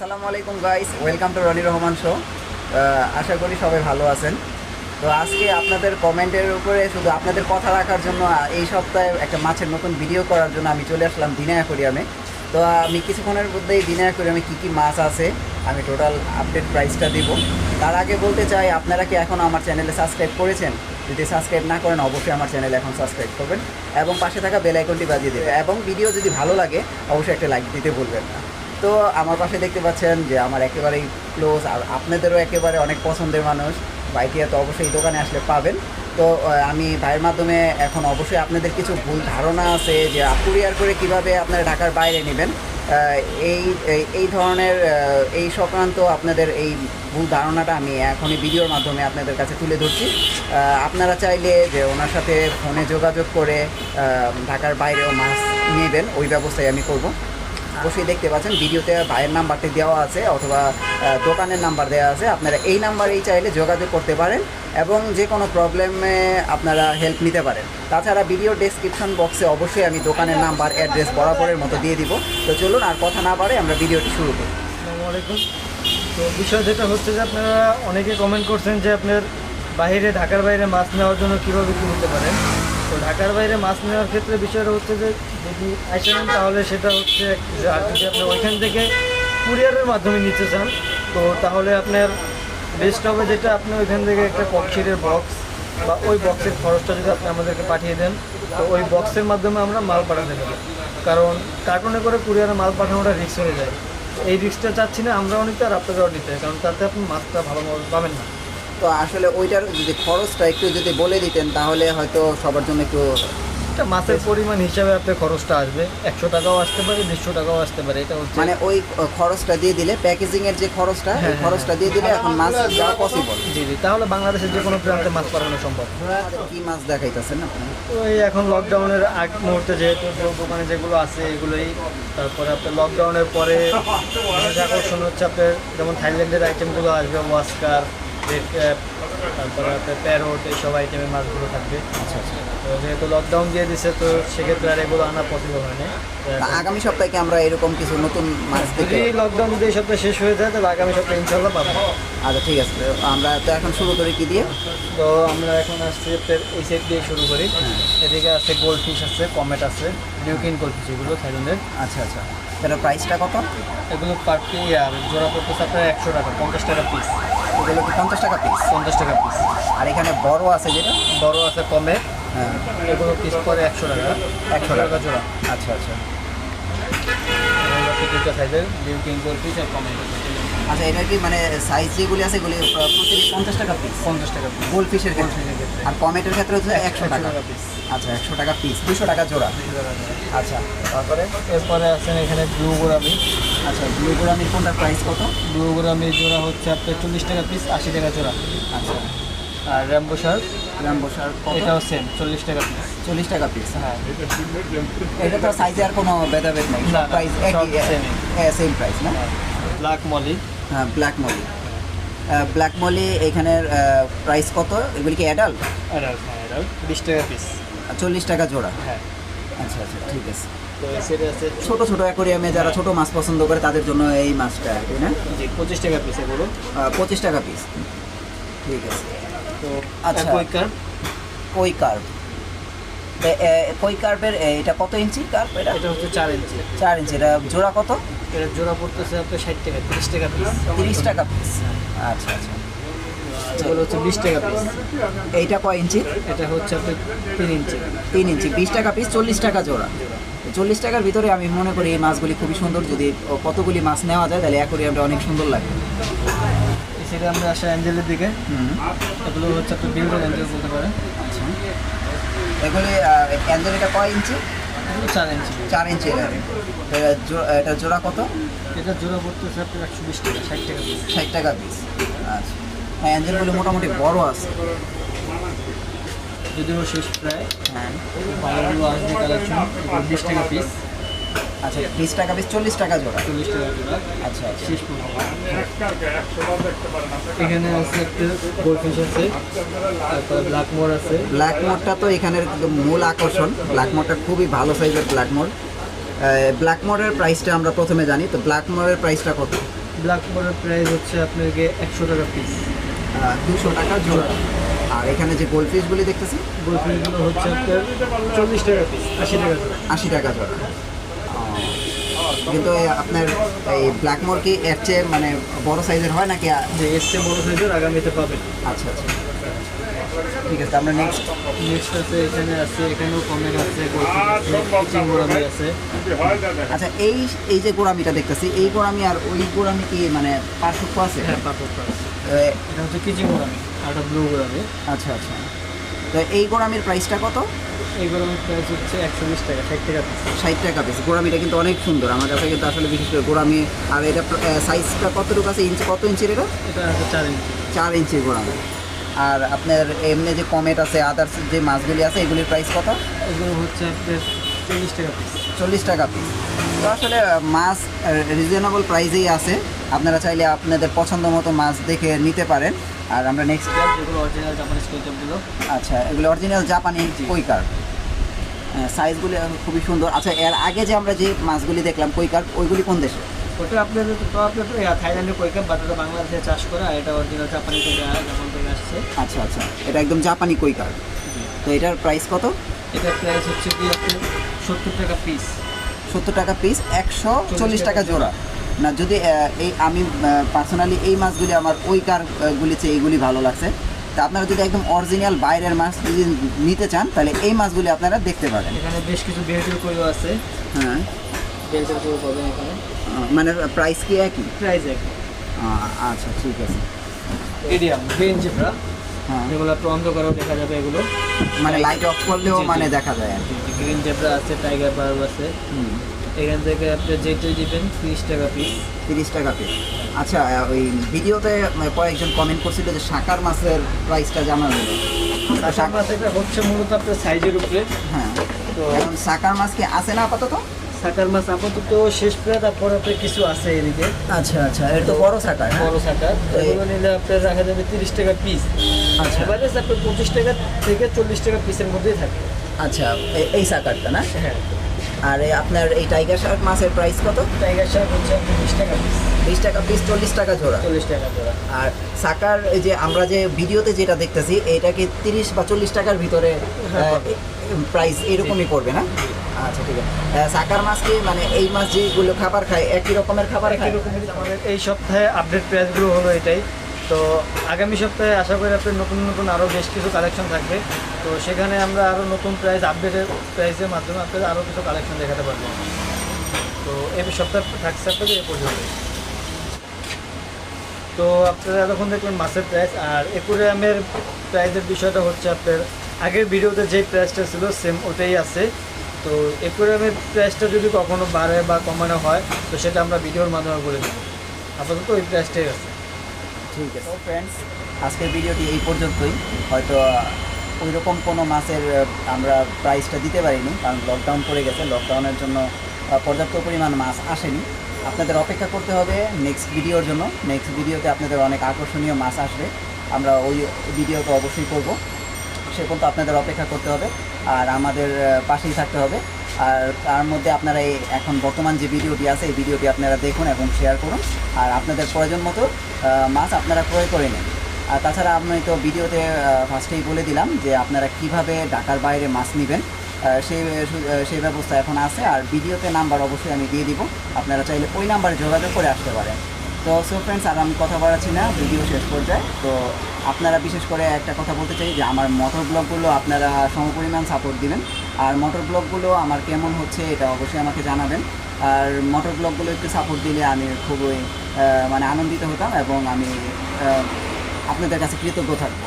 আসসালামু আলাইকুম guys, welcome to Rony Rahman show. আশা করি সবাই ভালো আছেন। তো আজকে আপনাদের কমেন্টের উপরে শুধু আপনাদের কথা রাখার জন্য এই সপ্তাহে একটা মাছের নতুন ভিডিও করার জন্য আমি চলে আসলাম দিনা অ্যাকোরিয়ামে। তো আমি কিছুক্ষণের মধ্যেই দিনা অ্যাকোরিয়ামে কী কী মাছ আছে আমি টোটাল আপডেট প্রাইসটা দিব। তার আগে বলতে চাই, আপনারা কি এখন আমার চ্যানেলে সাবস্ক্রাইব করেছেন? যদি সাবস্ক্রাইব না করেন অবশ্যই আমার চ্যানেলে এখন সাবস্ক্রাইব করবেন এবং পাশে থাকা বেল আইকনটি বাজিয়ে দেবেন এবং ভিডিও যদি ভালো লাগে অবশ্যই একটা লাইক দিতে ভুলবেন না। তো আমার পাশে দেখতে পাচ্ছেন যে আমার একেবারেই ক্লোজ আর আপনাদেরও একেবারে অনেক পছন্দের মানুষ ভাইটিয়া, তো অবশ্যই দোকানে আসলে পাবেন। তো আমি ভাইয়ের মাধ্যমে এখন অবশ্যই আপনাদের কিছু ভুল ধারণা আছে যে কুরিয়ার করে কিভাবে আপনারা ঢাকার বাইরে নেবেন, এই ধরনের এই সংক্রান্ত আপনাদের এই ভুল ধারণাটা আমি এখনই ভিডিওর মাধ্যমে আপনাদের কাছে তুলে ধরছি। আপনারা চাইলে যে ওনার সাথে ফোনে যোগাযোগ করে ঢাকার বাইরেও মাছ নেবেন, ওই ব্যবস্থাই আমি করব। অবশ্যই দেখতে পাচ্ছেন ভিডিওতে ভাইয়ের নাম্বারটি দেওয়া আছে অথবা দোকানের নাম্বার দেওয়া আছে, আপনারা এই নাম্বারেই চাইলে যোগাযোগ করতে পারেন এবং যে কোনো প্রবলেমে আপনারা হেল্প নিতে পারেন। তাছাড়া ভিডিও ডেসক্রিপশন বক্সে অবশ্যই আমি দোকানের নাম্বার অ্যাড্রেস বরাবরের মতো দিয়ে দিব। তো চলুন আর কথা না বাড়ে আমরা ভিডিওটি শুরু করি। আসসালামু আলাইকুম। তো বিষয় যেটা হচ্ছে যে আপনারা অনেকে কমেন্ট করছেন যে আপনার ঢাকার বাইরে মাছ নেওয়ার জন্য কীভাবে কী নিতে পারেন। তো ঢাকার বাইরে মাছ নেওয়ার ক্ষেত্রে বিষয়টা হচ্ছে যে যদি আসেন তাহলে সেটা হচ্ছে আর যদি আপনি ওইখান থেকে কুরিয়ারের মাধ্যমে নিতে চান তো তাহলে আপনার বেস্ট হবে যেটা আপনি ওইখান থেকে একটা ককশিটের বক্স বা ওই বক্সের খরচটা যদি আপনি আমাদেরকে পাঠিয়ে দেন তো ওই বক্সের মাধ্যমে আমরা মাল পাঠাতে পারি, কারণ কার্টুনে করে কুরিয়ারে মাল পাঠানোটা রিস্ক হয়ে যায়। এই রিস্কটা চাচ্ছি না আমরাও নিতে আর আপনারাও নিতে, কারণ তাতে আপনি মাছটা ভালোভাবে পাবেন না। তো আসলে ওইটার যদি খরচটা একটু যদি বলে দিতেন তাহলে হয়তো সবার জন্য একটু একটা মাছের পরিমাণ হিসাবে আপনার খরচটা আসবে 100 টাকাও আসতে পারে 150 টাকাও আসতে পারে। এটা হচ্ছে মানে ওই খরচটা দিয়ে দিলে প্যাকেজিংয়ের যে খরচটা এই খরচটা দিয়ে দিলে এখন মাছ যাওয়া পসিবল। জি জি, তাহলে বাংলাদেশের যে কোনো প্রান্তে মাছ পাঠানো সম্ভব। কি মাছ দেখাইতেছেন আপনি? ওই এখন লকডাউনের আগ মুহূর্তে যেহেতু দোকানে যেগুলো আছে এগুলোই, তারপরে আপনার লকডাউনের পরে আকর্ষণ হচ্ছে আপনার যেমন থাইল্যান্ডের আইটেমগুলো আসবে, ওয়াস্কার, রেড ক্যাপ, তারপরে আপনার প্যারোট, এইসব আইটেমের মাছগুলো থাকবে। আচ্ছা আচ্ছা। তো যেহেতু লকডাউন দিয়ে দিচ্ছে তো সেক্ষেত্রে আর এগুলো আনা পসিবল হয় না। আগামী সপ্তাহে কি আমরা এরকম কিছু নতুন মাছ যদি দেখতে? লকডাউন যদি এই সপ্তাহে শেষ হয়ে যায় তাহলে আগামী সপ্তাহে ইনশাল্লাহ পাবো। আচ্ছা ঠিক আছে, আমরা তো এখন শুরু করি কি দিয়ে? তো আমরা এখন আসছি এই সেট দিয়ে শুরু করি। এদিকে আছে গোল্ড ফিশ আছে, কমেট আছে, নিউকিন গোল্ড ফিশ, এগুলো থাইল্যান্ডের। আচ্ছা আচ্ছা, এটার প্রাইসটা কত? এগুলো পার পিস আর জোড়া পড়তেছে আপনার 100 টাকা, 50 টাকা পিস। এগুলো কি 50 টাকা পিস? 50 টাকা পিস। আর এখানে বড় আছে যেটা? বড় আছে কমেট, হ্যাঁ, এগুলো পিস পরে 100 টাকা, 100 টাকা জোড়া। আচ্ছা আচ্ছা দুটো সাইজের নিউকিন গোল্ড ফিশ আর কমেট। আচ্ছা, এটা কি মানে সাইজ যেগুলি আছে এগুলি প্রতিটি 50 টাকা পিস? 50 টাকা পিস গোল্ড ফিশের ক্ষেত্রে। আর কমেটের ক্ষেত্রে হচ্ছে 100 টাকা পিস। আচ্ছা, 100 টাকা পিস, 200 টাকা জোড়া। আচ্ছা, তারপরে এরপরে আছেন এখানে ব্লু গোরামি। আচ্ছা, ব্লু গোরামির কোনটার প্রাইস কত? ব্লু গোরামি জোড়া হচ্ছে আপনার 40 টাকা পিস, 80 টাকা জোড়া। আচ্ছা, আর র্যাম্বো শার্ক, র্যাম্বো শার্ক এটাও সেম 40 টাকা পিস। 40 টাকা পিস। হ্যাঁ, এটা তো সাইজে আর কোনো ভেদাভেদ নেই, না, প্রাইস সব একই, same। সেম প্রাইস না? ব্ল্যাক মলি, হ্যাঁ, ব্ল্যাক মলি। ব্ল্যাক মলি এখানের প্রাইস কত? এগুলি কি অ্যাডাল্ট? 20 টাকা পিস। 40 টাকা জোড়া। হ্যাঁ, আচ্ছা আচ্ছা, ঠিক আছে। তো সেটা আছে ছোটো ছোটো অ্যাকোরিয়ামে যারা ছোটো মাছ পছন্দ করে তাদের জন্য এই মাছটা আর কি, না? জি 25 টাকা পিস এগুলো। 25 টাকা পিস, ঠিক আছে। তো আচ্ছা, কই কার্প, কই কার্প। কই কার্পের এটা কত ইঞ্চি কার্প? এটা এটা হচ্ছে 4 ইঞ্চি। 4 ইঞ্চি। এটা জোড়া কত? এটা জোড়া পড়তেছে আপনার 60 টাকা, 30 টাকা পিস। 30 টাকা পিস। আচ্ছা আচ্ছা, এগুলো হচ্ছে 20 টাকা পিস। এইটা কয় ইঞ্চি? এটা হচ্ছে আপনার 3 ইঞ্চি। 3 ইঞ্চি, 20 টাকা পিস, 40 টাকা জোড়া। 40 টাকার ভিতরে আমি মনে করি এই মাছগুলি খুবই সুন্দর। যদি কতগুলি মাছ নেওয়া যায় তাহলে অ্যাকোরিয়ামটা অনেক সুন্দর লাগে। সেটা আমরা আসা অ্যাঞ্জেলের দিকে। এগুলো হচ্ছে আপনার বিউটার অ্যাঞ্জেল বলতে পারেন। আচ্ছা, এগুলি অ্যাঞ্জেল এটা কয় ইঞ্চি? এগুলো 4 ইঞ্চি। 4 ইঞ্চি। এটা জোড়া কত? এটা জোড়া পড়তেছে আপনার 120 টাকা, 60 টাকা পিস। 60 টাকা পিস। আচ্ছা, হ্যাঁ, অ্যাঞ্জেলগুলি মোটামুটি বড় আছে। যদিও শেষ প্রায়। হ্যাঁ, ভালোগুলো আসবে কালেকশন 20 টাকা পিস। আচ্ছা, 20 টাকা পিস, 40 টাকা জোড়া। 40 টাকা জোড়া। আচ্ছা আচ্ছা, শেষ পর্যন্ত এখানে আছে একটা গোল্ড ফিশ আছে, তারপর ব্ল্যাক মোর আছে। ব্ল্যাক মোরটা তো এখানের মূল আকর্ষণ। ব্ল্যাক মোরটা খুবই ভালো সাইজের ব্ল্যাক মোর। ব্ল্যাক মোরের প্রাইসটা আমরা প্রথমে জানি, তো ব্ল্যাক মোরের প্রাইসটা কত? ব্ল্যাক মোরের প্রাইস হচ্ছে আপনাকে 100 টাকা পিস। 200 টাকা জোড়া। আর এখানে যে গোল্ড ফিশগুলি দেখতেছি গোলফিশগুলো হচ্ছে আপনার 40 টাকা পিস, 80 টাকা জোড়া। 80 টাকা জোড়া। কিন্তু আপনার এই ব্ল্যাকমোর কি এর চেয়ে মানে বড় সাইজের হয় নাকি? যে এর চেয়ে বড় সাইজের আগামীতে পাবেন। আচ্ছা আচ্ছা, ঠিক আছে। আমরা নেক্সট নেক্সট আছে, এখানে আছে, এখানেও কমের আছে, গোলফিশ গোড়ামি আছে। আচ্ছা, এই যে গোড়ামিটা দেখতেছি, এই গোড়ামি আর ওই গোড়ামি কি মানে পার্থক্য আছে? হ্যাঁ, পার্থক্য আছে। এ- এটা হচ্ছে কিচিং গোড়ামি আর এটা ব্লু গোড়ামি। আচ্ছা আচ্ছা, তো এই গোড়ামির প্রাইসটা কত? এই গোড়ামির প্রাইস হচ্ছে 120 টাকা, 60 টাকা পিস। 60 টাকা পিস। গোড়ামিটা কিন্তু অনেক সুন্দর আমার কাছে, কিন্তু আসলে বিশেষ করে গোড়ামি। আর এটা সাইজটা কতটুকু আছে? ইঞ্চি কত ইঞ্চির এটা? এটা আছে 4 ইঞ্চি। 4 ইঞ্চির গোড়ামি। আর আপনার এমনি যে কমেট আছে, আদার্স যে মাছগুলি আছে, এগুলির প্রাইস কত? এগুলো হচ্ছে আপনার 40 টাকা পিস। 40 টাকা পিস। তো আসলে মাছ রিজনেবল প্রাইসেই আছে, আপনারা চাইলে আপনাদের পছন্দ মতো মাছ দেখে নিতে পারেন। আর আমরা নেক্সট, যেগুলো অরিজিনাল জাপানিজ কইটাপগুলো। আচ্ছা, এগুলো অরিজিনাল জাপানি কৈকার। সাইজগুলি খুবই সুন্দর। আচ্ছা, এর আগে যে আমরা যে মাছগুলি দেখলাম কৈকার, ওইগুলি কোন দেশে? ওটা আপনাদের তো থাইল্যান্ডের কইকাপ, বাট ওটা বাংলাদেশে চাষ করা, আর এটা অরিজিনাল জাপানি থেকে জাপান থেকে আসছে। আচ্ছা আচ্ছা, এটা একদম জাপানি কৈকার। তো এটার প্রাইস কত? এটার প্রাইস হচ্ছে কি আপনার 70 টাকা পিস। 70 টাকা পিস, 140 টাকা জোড়া। না, যদি এই আমি পার্সোনালি এই মাছগুলি আমার ওই কারগুলি চেয়ে এইগুলি ভালো লাগছে। তা আপনারা যদি একদম অরিজিনাল বাইরের মাছ যদি নিতে চান, তাহলে এই মাছগুলি আপনারা দেখতে পারেন। এখানে বেশ কিছু বেল্টের কইও আছে। হ্যাঁ, বেল্টের কইও পাবেন এখানে। মানে প্রাইস কি একই? প্রাইস একই। আচ্ছা, ঠিক আছে। মিডিয়াম গ্রিন জেব্রা, হ্যাঁ, যেগুলো আপনার অন্ধকারেও দেখা যাবে এগুলো। মানে লাইট অফ করলেও জি, জি। মানে দেখা যায় আর কি। গ্রিন জেব্রা আছে, টাইগার বার্ব আছে। হুম, এখান থেকে আপনি যেটাই দিবেন 30 টাকা পিস। 30 টাকা পিস। আচ্ছা, ওই ভিডিওতে কয়েকজন কমেন্ট করছিল যে শাকার মাছের প্রাইসটা জানা যাবে। শাক মাছ এটা হচ্ছে মূলত আপনার সাইজের উপরে। হ্যাঁ, তো এখন শাকার মাছ কি আছে না আপাতত? শাকার মাছ আপাতত শেষ প্রায়, তারপর আপনার কিছু আছে এদিকে আচ্ছা আচ্ছা, এর তো বড় শাকার। বড় শাকার। এগুলো নিলে আপনার রাখা যাবে 30 টাকা পিস। আচ্ছা এভারেজ আপনার 25 টাকা থেকে 40 টাকা পিসের মধ্যেই থাকে। আচ্ছা, এই শাকারটা না? হ্যাঁ, আর আপনার এই টাইগার শার্ক মাছের প্রাইস কত? টাইগার শাক হচ্ছে আপনার 20 টাকা পিস। 20 টাকা পিস, 40 টাকা জোড়া। 40 টাকা জোড়া। আর শাকার এই যে আমরা যে ভিডিওতে যেটা দেখতেছি, এটা কি 30 বা 40 টাকার ভিতরে প্রাইস এরকমই পড়বে না? আচ্ছা, ঠিক আছে। শাকার মাছ কি মানে এই মাছ যেগুলো খাবার খায় একই রকমের খাবার একই খায়? রকমের আমাদের এই সপ্তাহে আপডেট প্রাইসগুলো হলো এটাই। তো আগামী সপ্তাহে আশা করি আপনার নতুন নতুন আরও বেশ কিছু কালেকশন থাকবে। তো সেখানে আমরা আরও নতুন প্রাইস, আপডেটের প্রাইসের মাধ্যমে আপনাদের আরও কিছু কালেকশন দেখাতে পারবো। তো এই সপ্তাহ থাকছে আপনাদের এ পর্যন্ত। তো আপনারা এতক্ষণ দেখবেন মাছের প্রাইস। আর অ্যাকুরিয়ামের প্রাইসের বিষয়টা হচ্ছে আপনার আগের ভিডিওতে যেই প্রাইসটা ছিল সেম ওটাই আছে। তো অ্যাকুরিয়ামের প্রাইসটা যদি কখনো বাড়ে বা কমানো হয়, তো সেটা আমরা ভিডিওর মাধ্যমে বলে দেবো। আপাতত ওই প্রাইসটাই আছে। ঠিক আছে। তো ফ্রেন্ডস, আজকের ভিডিওটি এই পর্যন্তই। হয়তো ওই রকম কোনো মাছের আমরা প্রাইসটা দিতে পারিনি, কারণ লকডাউন পড়ে গেছে। লকডাউনের জন্য পর্যাপ্ত পরিমাণ মাছ আসেনি। আপনাদের অপেক্ষা করতে হবে নেক্সট ভিডিওর জন্য। নেক্সট ভিডিওতে আপনাদের অনেক আকর্ষণীয় মাছ আসবে, আমরা ওই ভিডিও তো অবশ্যই করব। সে পর্যন্ত আপনাদের অপেক্ষা করতে হবে আর আমাদের পাশেই থাকতে হবে। আর তার মধ্যে আপনারা এই এখন বর্তমান যে ভিডিওটি আছে, এই ভিডিওটি আপনারা দেখুন এবং শেয়ার করুন। আর আপনাদের প্রয়োজন মতো মাছ আপনারা ক্রয় করে নিন। আর তাছাড়া আমি তো ভিডিওতে ফার্স্টেই বলে দিলাম যে আপনারা কিভাবে ঢাকার বাইরে মাছ নেবেন, সেই ব্যবস্থা এখন আছে। আর ভিডিওতে নাম্বার অবশ্যই আমি দিয়ে দিব, আপনারা চাইলে ওই নাম্বারে যোগাযোগ করে আসতে পারেন। তো সো ফ্রেন্ডস, আর আমি কথা বাড়াচ্ছি না, ভিডিও শেষ পর্যায়ে। তো আপনারা বিশেষ করে একটা কথা বলতে চাই যে আমার মোটর ব্লগগুলো আপনারা সমপরিমাণ সাপোর্ট দিবেন। আর মোটর ব্লগগুলো আমার কেমন হচ্ছে এটা অবশ্যই আমাকে জানাবেন। আর মোটর ব্লগগুলো একটু সাপোর্ট দিলে আমি খুবই মানে আনন্দিত হতাম এবং আমি আপনাদের কাছে কৃতজ্ঞ থাকবো।